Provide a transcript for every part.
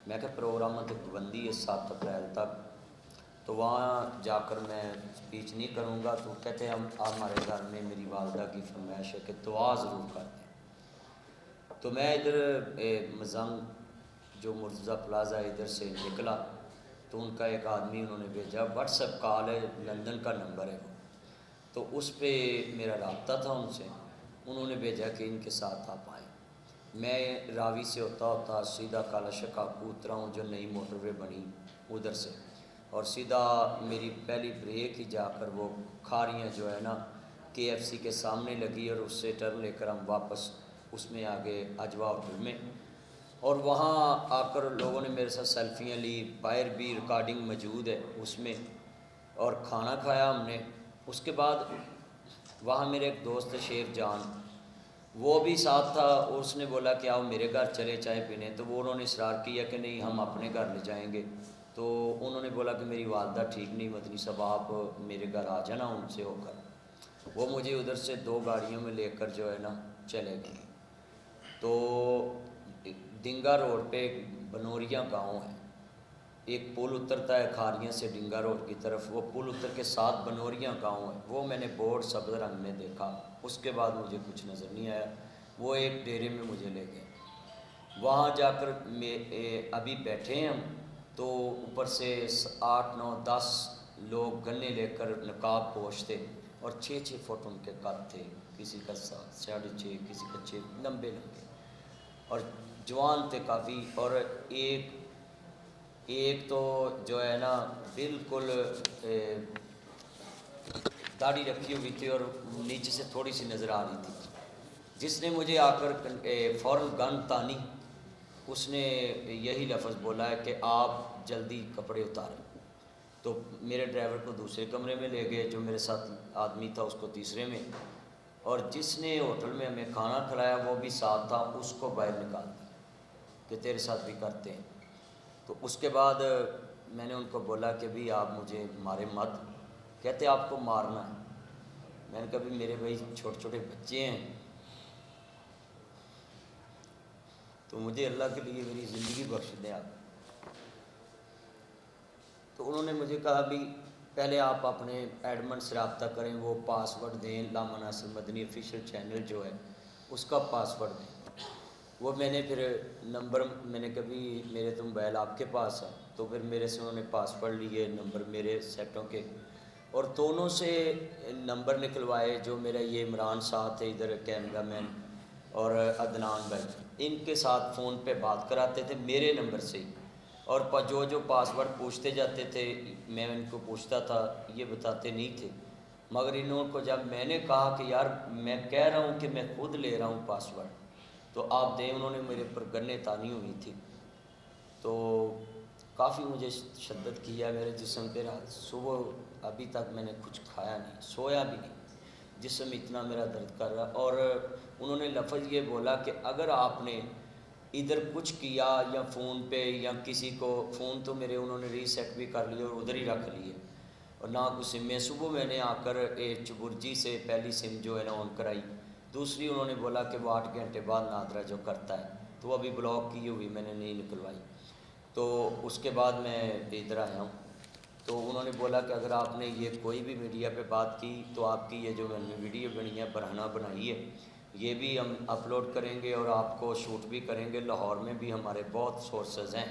میں کہ پروگراموں کی پابندی ہے 7 اپریل تک، تو وہاں جا کر میں اسپیچ نہیں کروں گا۔ تو کہتے ہیں ہمارے گھر میں میری والدہ کی فرمائش ہے کہ دعا ضرور کر دیں۔ تو میں ادھر مزنگ جو مرتضیٰ پلازا ادھر سے نکلا تو ان کا ایک آدمی انہوں نے بھیجا، واٹس ایپ کال ہے، لندن کا نمبر ہے وہ، تو اس پہ میرا رابطہ تھا ان سے۔ انہوں نے بھیجا کہ ان کے ساتھ آپ آئیں۔ میں راوی سے ہوتا سیدھا کالا شکاپو اترا ہوں، جو نئی موٹر وے بنی ادھر سے، اور سیدھا میری پہلی بریک ہی جا کر وہ کھاریاں جو ہے نا KFC کے سامنے لگی، اور اس سے ٹرن لے کر ہم واپس اس میں آگے اجوا ہوٹل میں، اور وہاں آ کر لوگوں نے میرے ساتھ سیلفیاں لی، باہر بھی ریکارڈنگ موجود ہے اس میں، اور کھانا کھایا ہم نے۔ اس کے بعد وہاں میرے ایک دوست شیخ جان، وہ بھی ساتھ تھا، اور اس نے بولا کہ آؤ میرے گھر چلے چائے پینے، تو وہ انہوں نے اصرار کیا کہ نہیں ہم اپنے گھر لے جائیں گے۔ تو انہوں نے بولا کہ میری والدہ ٹھیک نہیں، مدنی صاحب آپ میرے گھر آ جانا ان سے ہو کر۔ وہ مجھے ادھر سے 2 گاڑیوں میں لے کر جو ہے نا چلے گئے۔ تو ڈنگا روڈ پہ ایک بنوریا گاؤں ہے، ایک پل اترتا ہے کھاریاں سے ڈنگا روڈ کی طرف، وہ پل اتر کے ساتھ بنوریا گاؤں ہے، وہ میں نے بورڈ سبز رنگ میں دیکھا۔ اس کے بعد مجھے کچھ نظر نہیں آیا، وہ ایک ڈیرے میں مجھے لے گئے۔ وہاں جا کر ابھی بیٹھے ہیں ہم، تو اوپر سے 8 9 10 لوگ گنے لے کر نقاب پوش تھے، اور 6 فٹ ان کے قد تھے، کسی کا 6.5، کسی کا 6، لمبے لمبے، اور جوان تھے کافی۔ اور ایک تو جو ہے نا بالکل داڑھی رکھی ہوئی تھی اور نیچے سے تھوڑی سی نظر آ رہی تھی، جس نے مجھے آ کر فوراً گن تانی۔ اس نے یہی لفظ بولا ہے کہ آپ جلدی کپڑے اتاریں۔ تو میرے ڈرائیور کو دوسرے کمرے میں لے گئے، جو میرے ساتھ آدمی تھا اس کو تیسرے میں، اور جس نے ہوٹل میں ہمیں کھانا کھلایا وہ بھی ساتھ تھا، اس کو باہر نکال دیا کہ تیرے ساتھ بھی کرتے ہیں۔ تو اس کے بعد میں نے ان کو بولا کہ بھی آپ مجھے مارے مت۔ کہتے آپ کو مارنا ہے۔ میں نے کہا بھی میرے بھائی چھوٹے چھوٹے بچے ہیں، تو مجھے اللہ کے لیے میری زندگی بخش دیں آپ۔ تو انہوں نے مجھے کہا بھی پہلے آپ اپنے ایڈمن سے رابطہ کریں، وہ پاس ورڈ دیں، علامہ ناصر مدنی آفیشیل چینل جو ہے اس کا پاس ورڈ دیں۔ وہ میں نے پھر نمبر، میں نے کبھی میرے تو موبائل آپ کے پاس ہے، تو پھر میرے سے انہوں نے پاس ورڈ لیے، نمبر میرے سیٹوں کے، اور دونوں سے نمبر نکلوائے۔ جو میرا یہ عمران ساتھ ہے ادھر کیمرہ مین، اور عدنان بھائی، ان کے ساتھ فون پہ بات کراتے تھے میرے نمبر سے ہی، اور جو پاس ورڈ پوچھتے جاتے تھے میں ان کو پوچھتا تھا، یہ بتاتے نہیں تھے۔ مگر انہوں کو جب میں نے کہا کہ یار میں کہہ رہا ہوں کہ میں خود لے رہا ہوں پاس ورڈ، تو آپ دیں، انہوں نے میرے پر گنے تانی ہوئی تھی، تو کافی مجھے شدت کیا میرے جسم پہ۔ رات صبح ابھی تک میں نے کچھ کھایا نہیں، سویا بھی نہیں، جسم اتنا میرا درد کر رہا۔ اور انہوں نے لفظ یہ بولا کہ اگر آپ نے ادھر کچھ کیا یا فون پہ یا کسی کو فون، تو میرے انہوں نے ریسیٹ بھی کر لیے اور ادھر ہی رکھ لیے، اور نہ کچھ سم میں۔ صبح میں نے آ کر چبرجی سے پہلی سم جو ہے نا آن کرائی، دوسری انہوں نے بولا کہ وہ 8 گھنٹے بعد نادرا جو کرتا ہے، تو وہ ابھی بلاک کی ہوئی میں نے نہیں نکلوائی۔ تو اس کے بعد میں ادھر آیا ہوں، تو انہوں نے بولا کہ اگر آپ نے یہ کوئی بھی میڈیا پہ بات کی تو آپ کی یہ جو میں نے ویڈیو بنی ہے برہنہ بنائی ہے، یہ بھی ہم اپلوڈ کریں گے اور آپ کو شوٹ بھی کریں گے۔ لاہور میں بھی ہمارے بہت سورسز ہیں،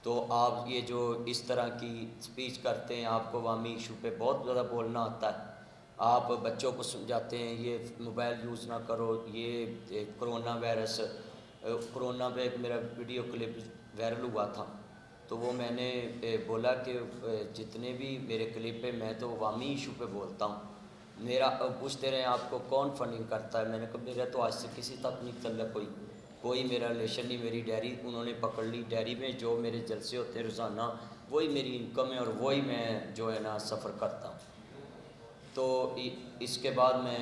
تو آپ یہ جو اس طرح کی سپیچ کرتے ہیں، آپ کو عوامی ایشو پہ بہت زیادہ بولنا آتا ہے، آپ بچوں کو سمجھاتے ہیں یہ موبائل یوز نہ کرو، یہ کرونا وائرس، کرونا پہ ایک میرا ویڈیو کلپ وائرل ہوا تھا، تو وہ میں نے بولا کہ جتنے بھی میرے کلپ پہ میں تو عوامی ایشو پہ بولتا ہوں، میرا پوچھتے رہے آپ کو کون فنڈنگ کرتا ہے، میں نے کہا میرا تو آج سے کسی تک نہیں تعلق کوئی میرا ریلیشن نہیں۔ میری ڈائری انہوں نے پکڑ لی، ڈائری میں جو میرے جلسے ہوتے ہیں روزانہ وہی میری انکم ہے، اور وہی میں جو ہے نا سفر کرتا ہوں۔ تو اس کے بعد میں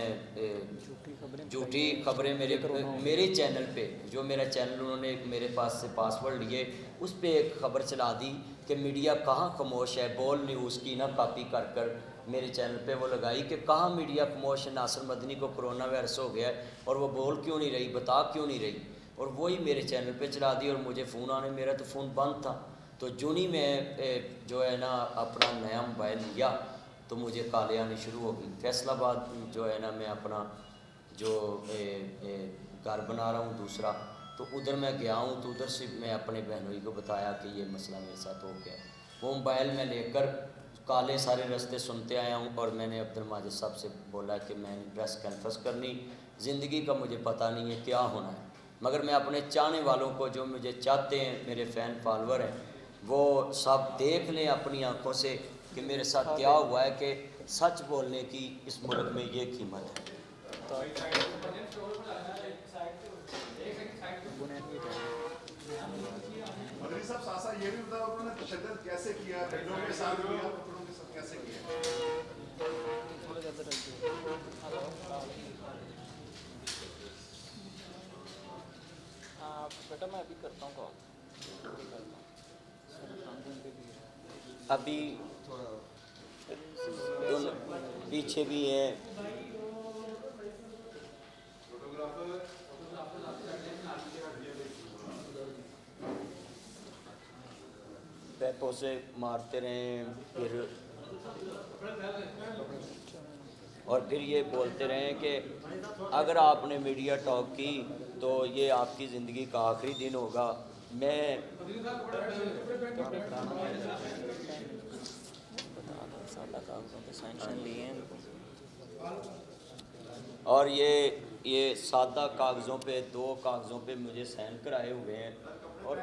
جھوٹی خبریں میرے چینل پہ، جو میرا چینل انہوں نے میرے پاس سے پاس ورڈ لیے، اس پہ ایک خبر چلا دی کہ میڈیا کہاں خاموش ہے، بول نیوز کی نہ کاپی کر کر میرے چینل پہ وہ لگائی کہ کہاں میڈیا خاموش ہے، ناصر مدنی کو کرونا وائرس ہو گیا ہے اور وہ بول کیوں نہیں رہی، بتا کیوں نہیں رہی۔ اور وہی میرے چینل پہ چلا دی اور مجھے فون آنے، میرا تو فون بند تھا، تو جونی میں جو ہے نا اپنا نیا موبائل لیا تو مجھے کالیں آنی شروع ہو گئی۔ فیصل آباد جو ہے نا میں اپنا جو گھر بنا رہا ہوں دوسرا، تو ادھر میں گیا ہوں، تو ادھر سے میں اپنے بہنوئی کو بتایا کہ یہ مسئلہ میرے ساتھ ہو گیا۔ وہ موبائل میں لے کر کالے سارے رستے سنتے آیا ہوں، اور میں نے عبد الماجد صاحب سے بولا کہ میں نے پریس کانفرنس کرنی، زندگی کا مجھے پتہ نہیں ہے کیا ہونا ہے، مگر میں اپنے چاہنے والوں کو جو مجھے چاہتے ہیں، میرے فین فالور ہیں، وہ سب دیکھ لیں اپنی آنکھوں سے کہ میرے ساتھ کیا ہوا ہے، کہ سچ بولنے کی اس ملک میں یہ قیمت ہے۔ مدنی صاحب ساسا یہ بھی بتاؤ انہوں نے تشدد کیسے کیا، بچوں کے ساتھ کیا، کپڑوں کے ساتھ کیسے کیا؟ بیٹا میں ابھی کرتا ہوں کال۔ ابھی پیچھے بھی ہیں پیپوں سے مارتے رہے، پھر اور پھر یہ بولتے رہے کہ اگر آپ نے میڈیا ٹاک کی تو یہ آپ کی زندگی کا آخری دن ہوگا۔ میں اور یہ سادہ کاغذوں پہ، 2 کاغذوں پہ مجھے سائن کرائے ہوئے ہیں، اور